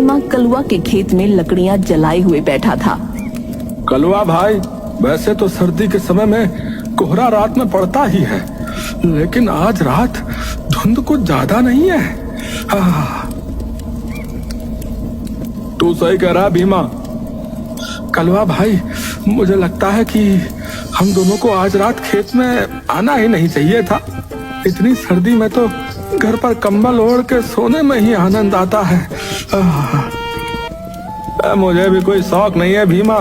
भीमा कलवा के खेत में लकड़ियां जलाए हुए बैठा था। कलवा भाई, वैसे तो सर्दी के समय में कोहरा रात में पड़ता ही है, लेकिन आज रात धुंध कुछ ज्यादा नहीं है। तू सही कह रहा भीमा। कलवा भाई, मुझे लगता है कि हम दोनों को आज रात खेत में आना ही नहीं चाहिए था। इतनी सर्दी में तो घर पर कंबल ओढ़ के सोने में ही आनंद आता है। मुझे भी कोई शौक नहीं है भीमा,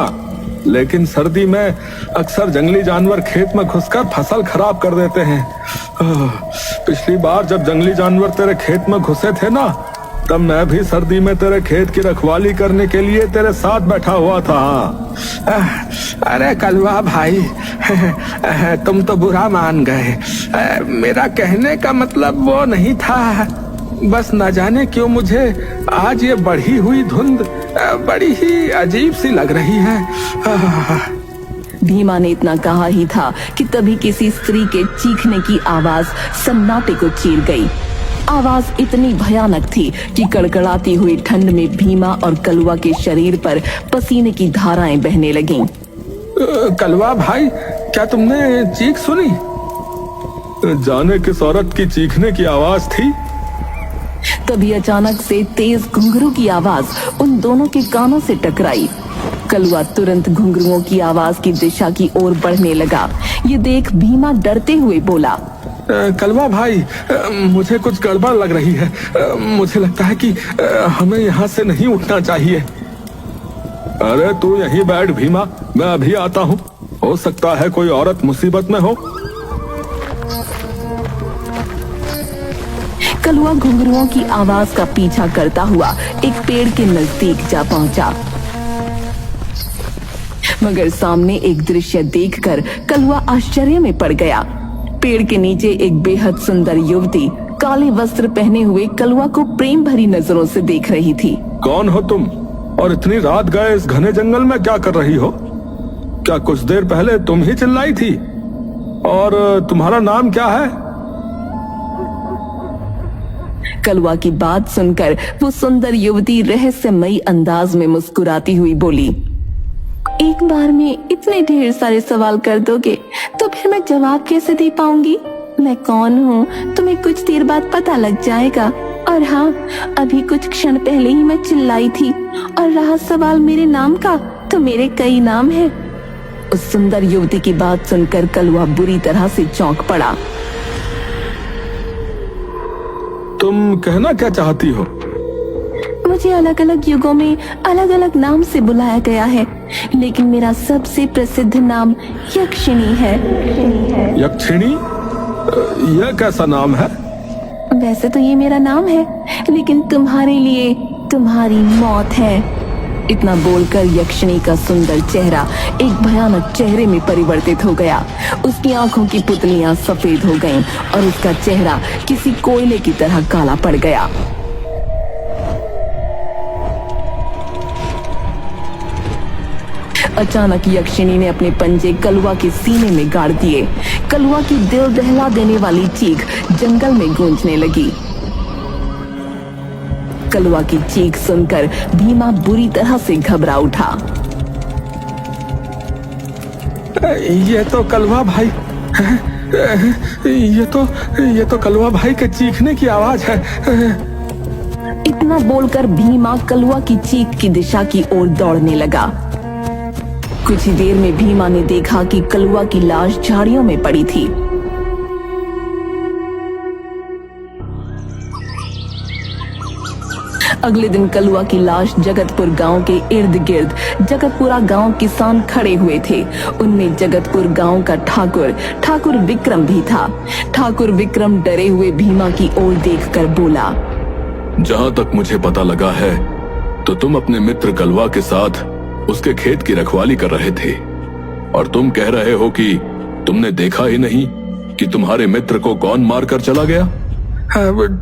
लेकिन सर्दी में अक्सर जंगली जानवर खेत में घुसकर फसल खराब कर देते हैं। पिछली बार जब जंगली जानवर तेरे खेत में घुसे थे ना, तब मैं भी सर्दी में तेरे खेत की रखवाली करने के लिए तेरे साथ बैठा हुआ था। अरे कलवा भाई, तुम तो बुरा मान गए। मेरा कहने का मतलब वो नहीं था। बस न जाने क्यों मुझे आज ये बढ़ी हुई धुंध बड़ी ही अजीब सी लग रही है। भीमा ने इतना कहा ही था कि तभी किसी स्त्री के चीखने की आवाज सन्नाटे को चीर गई। आवाज इतनी भयानक थी कि कड़कड़ाती हुई ठंड में भीमा और कलवा के शरीर पर पसीने की धाराएं बहने लगीं। कलवा भाई, क्या तुमने चीख सुनी? जाने किस औरत की चीखने की आवाज थी? तभी अचानक से तेज घुंघरू की आवाज उन दोनों के कानों से टकराई। कलवा तुरंत घुंघरुओं की आवाज की दिशा की ओर बढ़ने लगा। ये देख भीमा डरते हुए बोला, कलवा भाई, मुझे कुछ गड़बड़ लग रही है। मुझे लगता है कि हमें यहाँ से नहीं उठना चाहिए। अरे तू यहीं बैठ भीमा, मैं अभी आता हूँ। हो सकता है कोई औरत मुसीबत में हो। कलवा घुंघरुओं की आवाज का पीछा करता हुआ एक पेड़ के नजदीक जा पहुंचा, मगर सामने एक दृश्य देखकर कलवा आश्चर्य में पड़ गया। पेड़ के नीचे एक बेहद सुंदर युवती काले वस्त्र पहने हुए कलवा को प्रेम भरी नजरों से देख रही थी। कौन हो तुम, और इतनी रात गए इस घने जंगल में क्या कर रही हो? क्या कुछ देर पहले तुम ही चिल्लाई थी? और तुम्हारा नाम क्या है? कलवा की बात सुनकर वो सुंदर युवती रहस्यमयी अंदाज में मुस्कुराती हुई बोली, एक बार में इतने ढेर सारे सवाल कर दोगे तो फिर मैं जवाब कैसे दे पाऊंगी? मैं कौन हूँ तुम्हें कुछ देर बाद पता लग जाएगा। और हाँ, अभी कुछ क्षण पहले ही मैं चिल्लाई थी, और रहा सवाल मेरे नाम का, तो मेरे कई नाम हैं। उस सुंदर युवती की बात सुनकर कलवा बुरी तरह से चौंक पड़ा। तुम कहना क्या चाहती हो? मुझे अलग अलग युगों में अलग अलग नाम से बुलाया गया है, लेकिन मेरा सबसे प्रसिद्ध नाम यक्षिणी है। यक्षिणी? यह कैसा नाम है? वैसे तो ये मेरा नाम है, लेकिन तुम्हारे लिए तुम्हारी मौत है। इतना बोलकर यक्षिणी का सुंदर चेहरा एक भयानक चेहरे में परिवर्तित हो गया। उसकी आंखों की पुतलियां सफेद हो गईं और उसका चेहरा किसी कोयले की तरह काला पड़ गया। अचानक यक्षिणी ने अपने पंजे कलवा के सीने में गाड़ दिए। कलवा की दिल दहला देने वाली चीख जंगल में गूंजने लगी। कलवा की चीख सुनकर भीमा बुरी तरह से घबरा उठा। ये तो कलवा भाई, ये तो कलवा भाई के चीखने की आवाज है। इतना बोलकर भीमा कलवा की चीख की दिशा की ओर दौड़ने लगा। कुछ ही देर में भीमा ने देखा कि कलवा की लाश झाड़ियों में पड़ी थी। अगले दिन कलवा की लाश जगतपुर गांव के इर्द गिर्द जगतपुरा गांव किसान खड़े हुए थे। उनमें जगतपुर गांव का ठाकुर विक्रम भी था। ठाकुर विक्रम डरे हुए भीमा की ओर देखकर बोला, जहाँ तक मुझे पता लगा है तो तुम अपने मित्र कलवा के साथ उसके खेत की रखवाली कर रहे थे, और तुम कह रहे हो कि तुमने देखा ही नहीं कि तुम्हारे मित्र को कौन मारकर चला गया।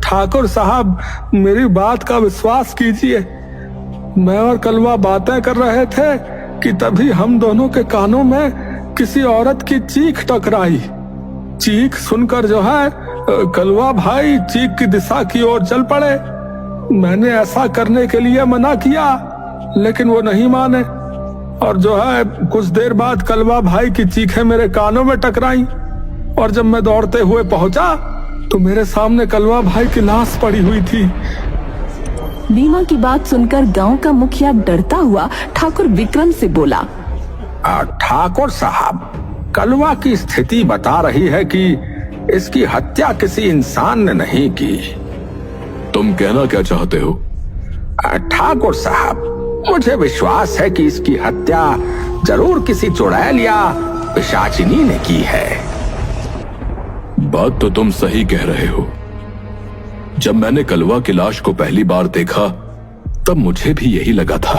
ठाकुर साहब, मेरी बात का विश्वास कीजिए। मैं और कलवा बातें कर रहे थे कि तभी हम दोनों के कानों में किसी औरत की चीख टकराई। चीख सुनकर जो है कलवा भाई चीख की दिशा की ओर चल पड़े। मैंने ऐसा करने के लिए मना किया, लेकिन वो नहीं माने। और जो है, कुछ देर बाद कलवा भाई की चीखें मेरे कानों में टकराई, और जब मैं दौड़ते हुए पहुंचा तो मेरे सामने कलवा भाई की लाश पड़ी हुई थी। भीमा की बात सुनकर गांव का मुखिया डरता हुआ ठाकुर विक्रम से बोला, ठाकुर साहब, कलवा की स्थिति बता रही है कि इसकी हत्या किसी इंसान ने नहीं की। तुम कहना क्या चाहते हो? ठाकुर साहब, मुझे विश्वास है कि इसकी हत्या जरूर किसी चुड़ैल या पिशाचिनी ने की है। बात तो तुम सही कह रहे हो। जब मैंने कलवा की लाश को पहली बार देखा तब मुझे भी यही लगा था।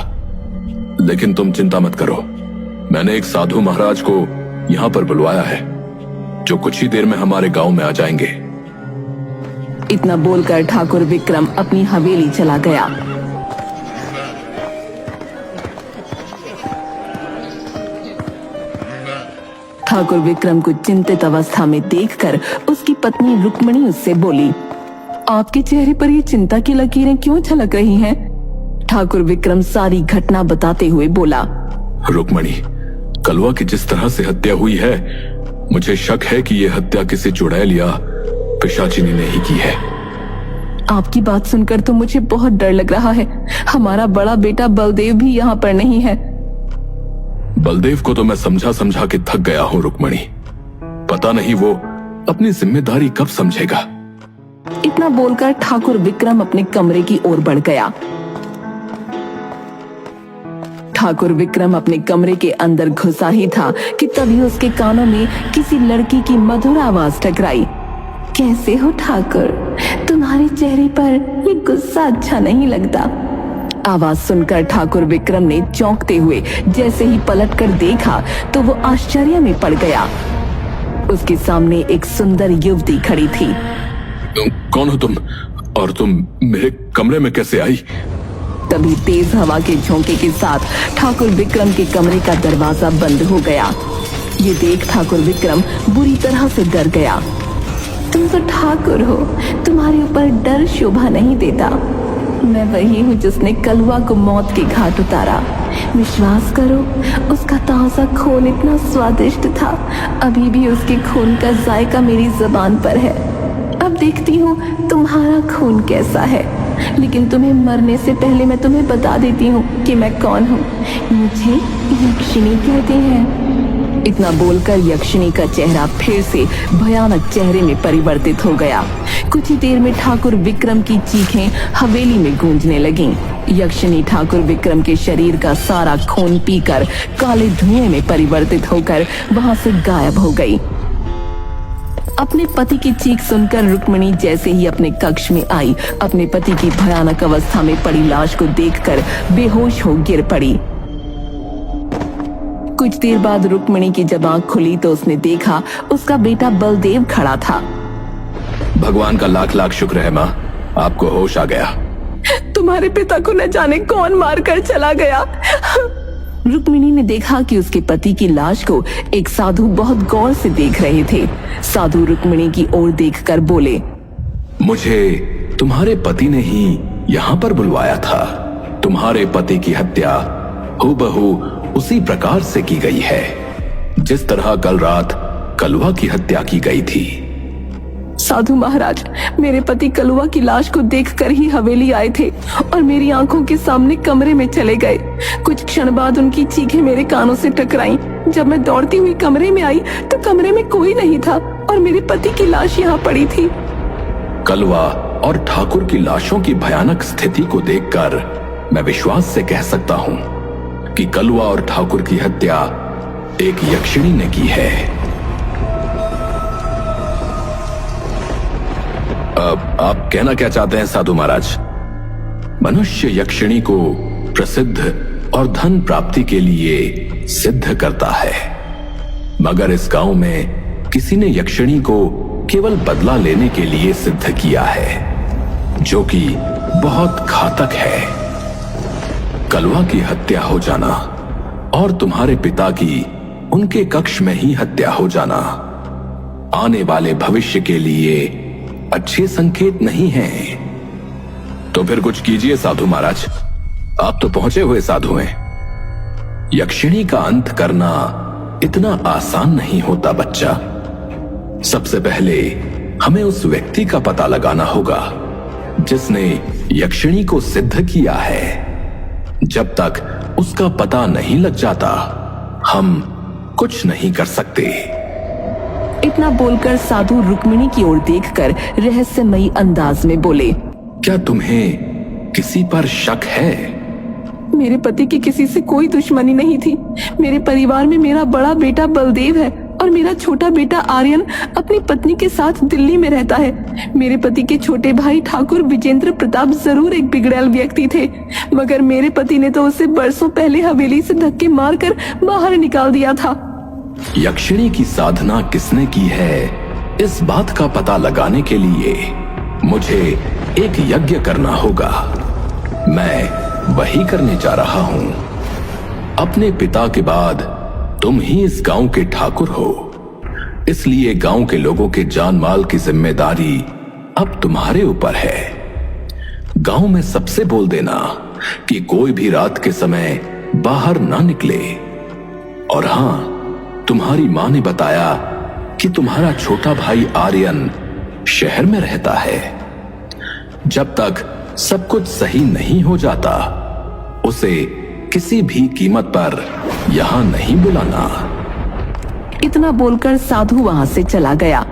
लेकिन तुम चिंता मत करो, मैंने एक साधु महाराज को यहां पर बुलवाया है, जो कुछ ही देर में हमारे गांव में आ जाएंगे। इतना बोलकर ठाकुर विक्रम अपनी हवेली चला गया। ठाकुर विक्रम को चिंतित अवस्था में देखकर उसकी पत्नी रुक्मणी उससे बोली, आपके चेहरे पर ये चिंता की लकीरें क्यों झलक रही हैं? ठाकुर विक्रम सारी घटना बताते हुए बोला, रुक्मणी, कलवा की जिस तरह से हत्या हुई है, मुझे शक है कि यह हत्या किसी चुड़ैल या पिशाचिनी ने ही की है। आपकी बात सुनकर तो मुझे बहुत डर लग रहा है। हमारा बड़ा बेटा बलदेव भी यहाँ पर नहीं है। बलदेव को तो मैं समझा समझा के थक गया हूँ रुक्मणी। पता नहीं वो अपनी जिम्मेदारी कब समझेगा। इतना बोलकर ठाकुर विक्रम अपने कमरे की ओर बढ़ गया। ठाकुर विक्रम अपने कमरे के अंदर घुसा ही था कि तभी उसके कानों में किसी लड़की की मधुर आवाज टकराई। कैसे हो ठाकुर? तुम्हारे चेहरे पर ये गुस्सा अच्छा नहीं लगता। आवाज सुनकर ठाकुर विक्रम ने चौंकते हुए जैसे ही पलटकर देखा तो वो आश्चर्य में पड़ गया। उसके सामने एक सुंदर युवती खड़ी थी। कौन हो तुम? और तुम मेरे कमरे में कैसे आई? तभी तेज हवा के झोंके के साथ ठाकुर विक्रम के कमरे का दरवाजा बंद हो गया। ये देख ठाकुर विक्रम बुरी तरह से डर गया। तुम तो ठाकुर हो, तुम्हारे ऊपर डर शोभा नहीं देता। मैं वही हूँ जिसने कलवा को मौत के घाट उतारा। विश्वास करो, उसका ताजा खून इतना स्वादिष्ट था, अभी भी उसके खून का जायका मेरी जुबान पर है। अब देखती हूँ तुम्हारा खून कैसा है, लेकिन तुम्हें मरने से पहले मैं तुम्हें बता देती हूँ कि मैं कौन हूँ। मुझे यक्षिणी कहते हैं। इतना बोलकर यक्षिणी का चेहरा फिर से भयानक चेहरे में परिवर्तित हो गया। कुछ ही देर में ठाकुर विक्रम की चीखें हवेली में गूंजने लगीं। यक्षिणी ठाकुर विक्रम के शरीर का सारा खून पीकर काले धुएं में परिवर्तित होकर वहां से गायब हो गई। अपने पति की चीख सुनकर रुक्मणी जैसे ही अपने कक्ष में आई, अपने पति की भयानक अवस्था में पड़ी लाश को देखकर बेहोश हो गिर पड़ी। कुछ देर बाद रुक्मणी की जब आंख खुली तो उसने देखा उसका बेटा बलदेव खड़ा था। भगवान का लाख लाख शुक्र है माँ, आपको होश आ गया। तुम्हारे पिता को न जाने कौन मारकर चला गया। रुक्मिणी ने देखा कि उसके पति की लाश को एक साधु बहुत गौर से देख रहे थे। साधु रुक्मिणी की ओर देखकर बोले, मुझे तुम्हारे पति ने ही यहाँ पर बुलवाया था। तुम्हारे पति की हत्या हूबहू उसी प्रकार से की गई है जिस तरह कल रात कलवा की हत्या की गई थी। साधु महाराज, मेरे पति कलवा की लाश को देखकर ही हवेली आए थे और मेरी आंखों के सामने कमरे में चले गए। कुछ क्षण बाद उनकी चीखें मेरे कानों से टकराईं। जब मैं दौड़ती हुई कमरे में आई तो कमरे में कोई नहीं था और मेरे पति की लाश यहाँ पड़ी थी। कलवा और ठाकुर की लाशों की भयानक स्थिति को देखकर मैं विश्वास से कह सकता हूँ कि कलवा और ठाकुर की हत्या एक यक्षिणी ने की है। अब आप कहना क्या चाहते हैं साधु महाराज? मनुष्य यक्षिणी को प्रसिद्ध और धन प्राप्ति के लिए सिद्ध करता है, मगर इस गांव में किसी ने यक्षिणी को केवल बदला लेने के लिए सिद्ध किया है, जो कि बहुत घातक है। कलवा की हत्या हो जाना और तुम्हारे पिता की उनके कक्ष में ही हत्या हो जाना आने वाले भविष्य के लिए अच्छे संकेत नहीं हैं। तो फिर कुछ कीजिए साधु महाराज, आप तो पहुंचे हुए साधु हैं। यक्षिणी का अंत करना इतना आसान नहीं होता बच्चा। सबसे पहले हमें उस व्यक्ति का पता लगाना होगा जिसने यक्षिणी को सिद्ध किया है। जब तक उसका पता नहीं लग जाता हम कुछ नहीं कर सकते। इतना बोलकर साधु रुक्मिणी की ओर देखकर रहस्यमयी अंदाज में बोले, क्या तुम्हें किसी पर शक है? मेरे पति की किसी से कोई दुश्मनी नहीं थी। मेरे परिवार में मेरा बड़ा बेटा बलदेव है और मेरा छोटा बेटा आर्यन अपनी पत्नी के साथ दिल्ली में रहता है। मेरे पति के छोटे भाई ठाकुर विजेंद्र प्रताप जरूर एक बिगड़ैल व्यक्ति थे, मगर मेरे पति ने तो उसे बरसों पहले हवेली से धक्के मारकर बाहर निकाल दिया था। यक्षिणी की साधना किसने की है, इस बात का पता लगाने के लिए मुझे एक यज्ञ करना होगा। मैं वही करने जा रहा हूं। अपने पिता के बाद तुम ही इस गांव के ठाकुर हो, इसलिए गांव के लोगों के जान माल की जिम्मेदारी अब तुम्हारे ऊपर है। गांव में सबसे बोल देना कि कोई भी रात के समय बाहर ना निकले। और हां, तुम्हारी मां ने बताया कि तुम्हारा छोटा भाई आर्यन शहर में रहता है। जब तक सब कुछ सही नहीं हो जाता उसे किसी भी कीमत पर यहां नहीं बुलाना। इतना बोलकर साधु वहां से चला गया।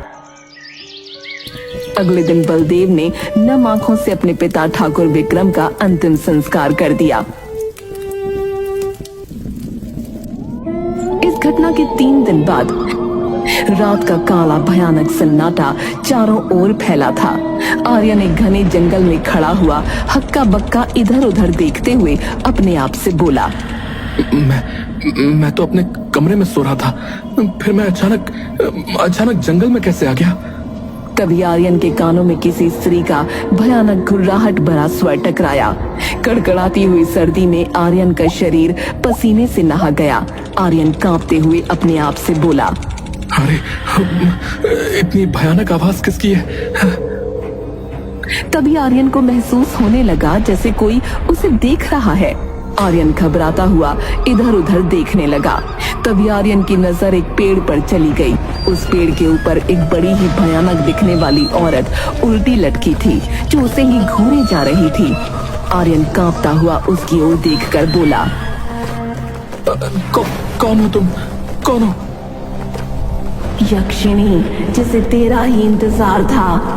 अगले दिन बलदेव ने नम आंखों से अपने पिता ठाकुर विक्रम का अंतिम संस्कार कर दिया। इस घटना के 3 दिन बाद रात का काला भयानक सन्नाटा चारों ओर फैला था। आर्यन एक घने जंगल में खड़ा हुआ हक्का बक्का इधर उधर देखते हुए अपने आप से बोला, मैं तो अपने कमरे में सो रहा था, फिर मैं अचानक जंगल में कैसे आ गया? तभी आर्यन के कानों में किसी स्त्री का भयानक घुर्राहट भरा स्वर टकराया। कड़कड़ाती हुई सर्दी में आर्यन का शरीर पसीने से नहा गया। आर्यन कांपते हुए अपने आप से बोला, अरे इतनी भयानक आवाज किसकी है? तभी आर्यन को महसूस होने लगा जैसे कोई उसे देख रहा है। आर्यन घबराता हुआ इधर उधर देखने लगा। तभी आर्यन की नजर एक पेड़ पर चली गई। उस पेड़ के ऊपर एक बड़ी ही भयानक दिखने वाली औरत उल्टी लटकी थी जो उसे ही घूरे जा रही थी। आर्यन कांपता हुआ उसकी ओर देखकर बोला, कौन हो तुम? कौन हो? यक्षिणी, जिसे तेरा ही इंतजार था।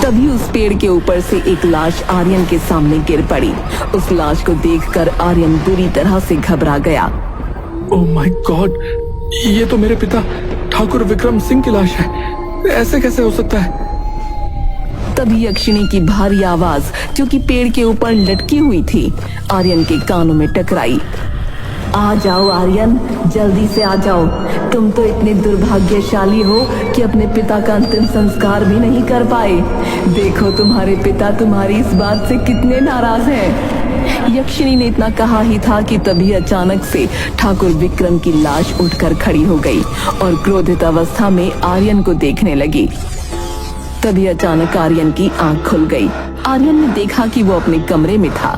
तभी उस पेड़ के ऊपर से एक लाश आर्यन के सामने गिर पड़ी। उस लाश को देखकर आर्यन बुरी तरह से घबरा गया। ओह माय गॉड, ये तो मेरे पिता ठाकुर विक्रम सिंह की लाश है। ऐसे कैसे हो सकता है? तभी यक्षिणी की भारी आवाज जो कि पेड़ के ऊपर लटकी हुई थी आर्यन के कानों में टकराई। आ जाओ आर्यन, जल्दी से आ जाओ। तुम तो इतने दुर्भाग्यशाली हो कि अपने पिता का अंतिम संस्कार भी नहीं कर पाए। देखो तुम्हारे पिता तुम्हारी इस बात से कितने नाराज हैं। यक्षिणी ने इतना कहा ही था कि तभी अचानक से ठाकुर विक्रम की लाश उठकर खड़ी हो गई और क्रोधित अवस्था में आर्यन को देखने लगी। तभी अचानक आर्यन की आंख खुल गई। आर्यन ने देखा कि वो अपने कमरे में था।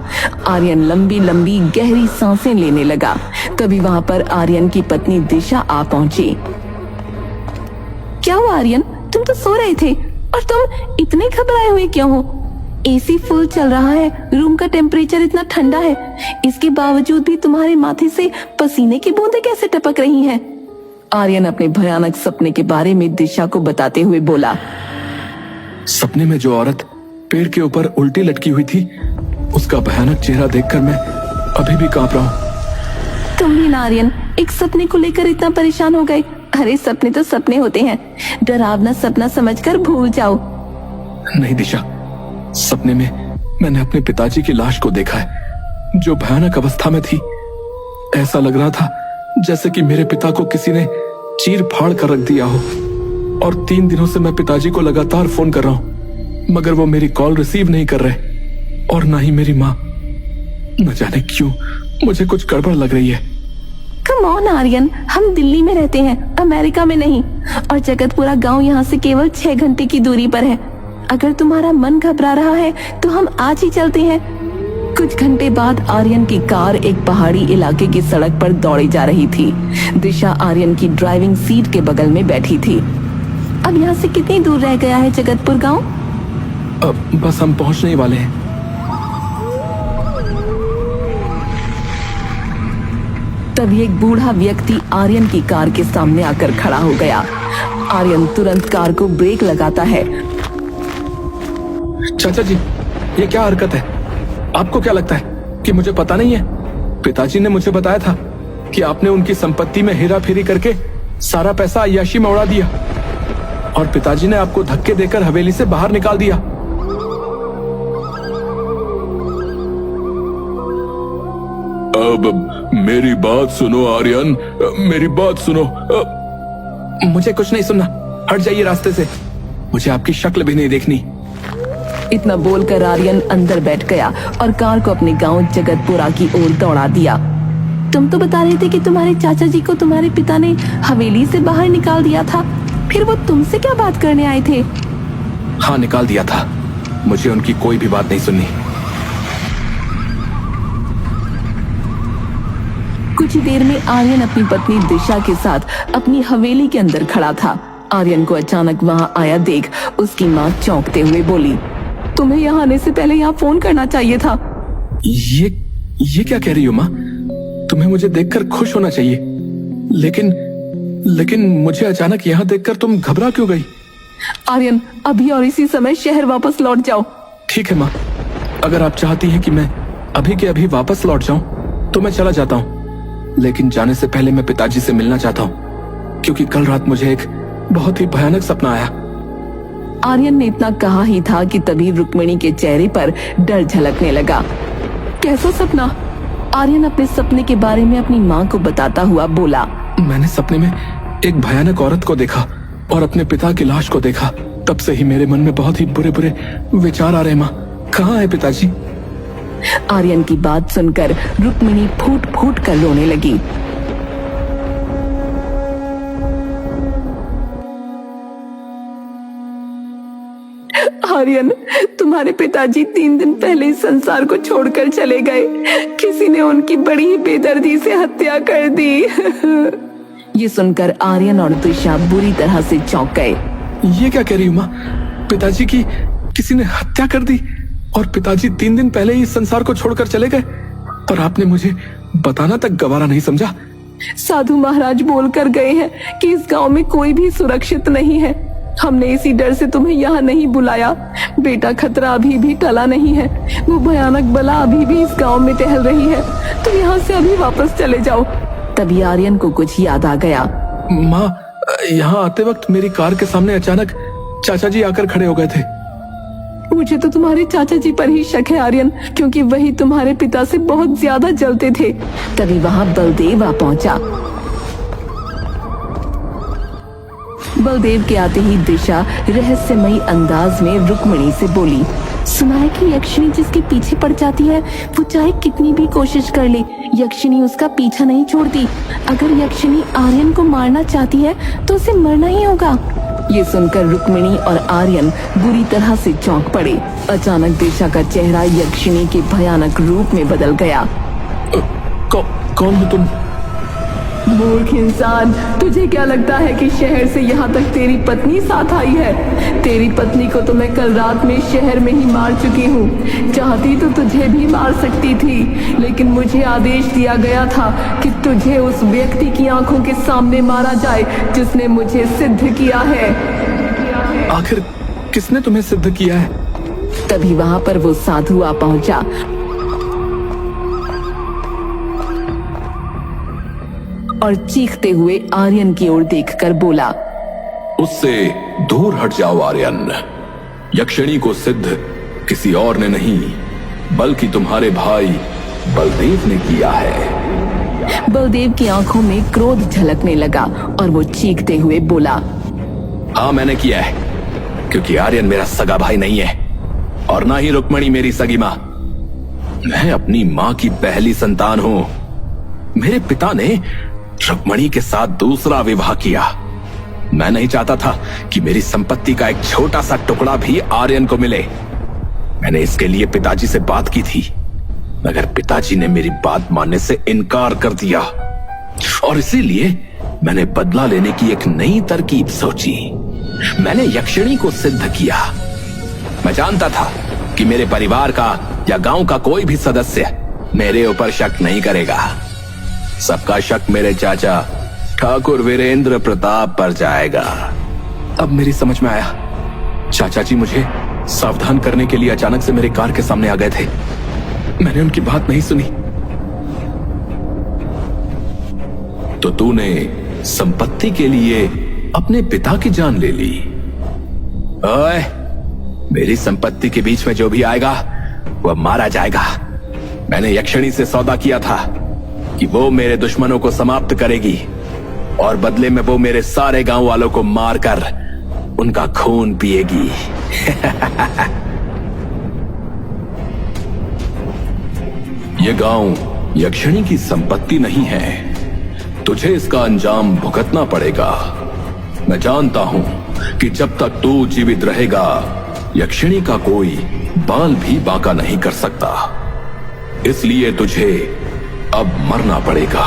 आर्यन लंबी लंबी गहरी सांसें लेने लगा। तभी वहां पर आर्यन की पत्नी दिशा आ पहुंची। क्या हुआ आर्यन, तुम तो सो रहे थे और तुम इतने घबराए हुए क्यों हो? एसी फुल चल रहा है, रूम का टेम्परेचर इतना ठंडा है, इसके बावजूद भी तुम्हारे माथे से पसीने की बूंदें कैसे टपक रही हैं? आर्यन अपने भयानक सपने के बारे में दिशा को बताते हुए बोला, सपने में जो औरत पेड़ के ऊपर उल्टी लटकी हुई थी, उसका भयानक चेहरा देखकर मैं अभी भी कांप रहा हूँ। तुम भी आर्यन एक सपने को लेकर इतना परेशान हो गए? अरे सपने तो सपने होते हैं, डरावना सपना समझकर भूल जाओ। नहीं दिशा, सपने में मैंने अपने पिताजी की लाश को देखा है जो भयानक अवस्था में थी। ऐसा लग रहा था जैसे कि मेरे पिता को किसी ने चीर फाड़ कर रख दिया हो। और 3 दिनों से मैं पिताजी को लगातार फोन कर रहा हूं, मगर वो मेरी कॉल रिसीव नहीं कर रहे और ना ही मेरी माँ। न जाने क्यों मुझे कुछ गड़बड़ लग रही है। कम ऑन आर्यन, हम दिल्ली में रहते हैं, अमेरिका में नहीं, और जगतपुरा गांव यहाँ से केवल 6 घंटे की दूरी पर है। अगर तुम्हारा मन घबरा रहा है तो हम आज ही चलते हैं। कुछ घंटे बाद आर्यन की कार एक पहाड़ी इलाके की सड़क पर दौड़ी जा रही थी। दिशा आर्यन की ड्राइविंग सीट के बगल में बैठी थी। अब यहाँ से कितनी दूर रह गया है जगतपुर गांव? बस हम पहुंचने ही वाले हैं। तभी एक बूढ़ा व्यक्ति आर्यन की कार के सामने आकर खड़ा हो गया। आर्यन तुरंत कार को ब्रेक लगाता है। चाचा जी, ये क्या हरकत है? आपको क्या लगता है कि मुझे पता नहीं है? पिताजी ने मुझे बताया था कि आपने उनकी संपत्ति में हेरा फेरी करके सारा पैसा अय्याशी में उड़ा दिया और पिताजी ने आपको धक्के देकर हवेली से बाहर निकाल दिया। अब मेरी बात सुनो आर्यन, मेरी बात सुनो। मुझे कुछ नहीं सुनना, हट जाइए रास्ते से। मुझे आपकी शक्ल भी नहीं देखनी। इतना बोलकर आर्यन अंदर बैठ गया और कार को अपने गांव जगतपुरा की ओर दौड़ा दिया। तुम तो बता रहे थे कि तुम्हारे चाचा जी को तुम्हारे पिता ने हवेली से बाहर निकाल दिया था, फिर वो तुमसे क्या बात करने आए थे? हाँ, निकाल दिया था। मुझे उनकी कोई भी बात नहीं सुननी। कुछ ही देर में आर्यन अपनी पत्नी दिशा के साथ अपनी हवेली के अंदर खड़ा था। आर्यन को अचानक वहां आया देख उसकी माँ चौंकते हुए बोली, तुम्हें यहाँ आने से पहले यहाँ फोन करना चाहिए था। ये क्या कह रही हो माँ? तुम्हें मुझे देखकर खुश होना चाहिए, लेकिन मुझे अचानक यहाँ देखकर तुम घबरा क्यों गई? आर्यन, अभी और इसी समय शहर वापस लौट जाओ। ठीक है माँ, अगर आप चाहती हैं कि मैं अभी के अभी वापस लौट जाऊं तो मैं चला जाता हूँ, लेकिन जाने से पहले मैं पिताजी से मिलना चाहता हूँ, क्योंकि कल रात मुझे एक बहुत ही भयानक सपना आया। आर्यन ने इतना कहा ही था कि तभी रुक्मिणी के चेहरे पर डर झलकने लगा। कैसा सपना? आर्यन अपने सपने के बारे में अपनी माँ को बताता हुआ बोला, मैंने सपने में एक भयानक औरत को देखा और अपने पिता की लाश को देखा। तब से ही मेरे मन में बहुत ही बुरे बुरे विचार आ रहे। माँ, कहाँ है पिताजी? आर्यन की बात सुनकर रुक्मिणी फूट फूट कर रोने लगी। आर्यन, तुम्हारे पिताजी 3 दिन पहले इस संसार को छोड़कर चले गए। किसी ने उनकी बड़ी ही बेदर्दी से हत्या कर दी। ये सुनकर आर्यन और दिशा बुरी तरह से चौंक गए। ये क्या कह रही हो माँ? पिताजी की किसी ने हत्या कर दी और पिताजी 3 दिन पहले ही इस संसार को छोड़कर चले गए, और आपने मुझे बताना तक गवारा नहीं समझा? साधु महाराज बोलकर गए हैं कि इस गांव में कोई भी सुरक्षित नहीं है। हमने इसी डर से तुम्हें यहाँ नहीं बुलाया। बेटा, खतरा अभी भी टला नहीं है। वो भयानक बला अभी भी इस गांव में टहल रही है। तो यहाँ से अभी वापस चले जाओ। तभी आर्यन को कुछ याद आ गया। माँ, यहाँ आते वक्त मेरी कार के सामने अचानक चाचा जी आकर खड़े हो गए थे। मुझे तो तुम्हारे चाचा जी पर ही शक है आर्यन, क्योंकि वही तुम्हारे पिता से बहुत ज्यादा जलते थे। तभी वहाँ बलदेव आ पहुंचा। बलदेव के आते ही दिशा रहस्यमयी अंदाज में रुक्मिणी से बोली, सुना है कि यक्षिणी जिसके पीछे पड़ जाती है वो चाहे कितनी भी कोशिश कर ले, यक्षिणी उसका पीछा नहीं छोड़ती। अगर यक्षिणी आर्यन को मारना चाहती है तो उसे मरना ही होगा। ये सुनकर रुक्मिणी और आर्यन बुरी तरह से चौंक पड़े। अचानक दिशा का चेहरा यक्षिणी के भयानक रूप में बदल गया। कौन हो तुम? मूर्ख इंसान, तुझे क्या लगता है कि शहर से यहाँ तक तेरी पत्नी साथ आई है? तेरी पत्नी को तो मैं कल रात में शहर में ही मार चुकी हूँ। चाहती तो तुझे भी मार सकती थी, लेकिन मुझे आदेश दिया गया था कि तुझे उस व्यक्ति की आंखों के सामने मारा जाए जिसने मुझे सिद्ध किया है। आखिर किसने तुम्हें सिद्ध किया है? तभी वहाँ पर वो साधु आ पहुंचा और चीखते हुए आर्यन की ओर देखकर बोला, उससे दूर हट जाओ आर्यन। यक्षिणी को सिद्ध किसी और ने नहीं बल्कि तुम्हारे भाई बलदेव ने किया है। बलदेव की आंखों में क्रोध झलकने लगा और वो चीखते हुए बोला, हाँ, मैंने किया है, क्योंकि आर्यन मेरा सगा भाई नहीं है और ना ही रुक्मिणी मेरी सगी माँ। मैं अपनी माँ की पहली संतान हूँ। मेरे पिता ने रुक्मिणी के साथ दूसरा विवाह किया मैं नहीं चाहता था कि मेरी संपत्ति का एक छोटा सा टुकड़ा भी आर्यन को मिले। मैंने इसके लिए पिताजी से बात की थी, मगर पिताजी ने मेरी बात मानने से इनकार कर दिया और इसीलिए मैंने बदला लेने की एक नई तरकीब सोची। मैंने यक्षिणी को सिद्ध किया। मैं जानता था कि मेरे परिवार का या गांव का कोई भी सदस्य मेरे ऊपर शक नहीं करेगा। सबका शक मेरे चाचा ठाकुर वीरेंद्र प्रताप पर जाएगा। अब मेरी समझ में आया, चाचा जी मुझे सावधान करने के लिए अचानक से मेरे कार के सामने आ गए थे। मैंने उनकी बात नहीं सुनी। तो तूने संपत्ति के लिए अपने पिता की जान ले ली। ओए, मेरी संपत्ति के बीच में जो भी आएगा वह मारा जाएगा। मैंने यक्षिणी से सौदा किया था कि वो मेरे दुश्मनों को समाप्त करेगी और बदले में वो मेरे सारे गांव वालों को मारकर उनका खून पिएगी। ये गांव यक्षिणी की संपत्ति नहीं है, तुझे इसका अंजाम भुगतना पड़ेगा। मैं जानता हूं कि जब तक तू जीवित रहेगा यक्षिणी का कोई बाल भी बांका नहीं कर सकता, इसलिए तुझे अब मरना पड़ेगा।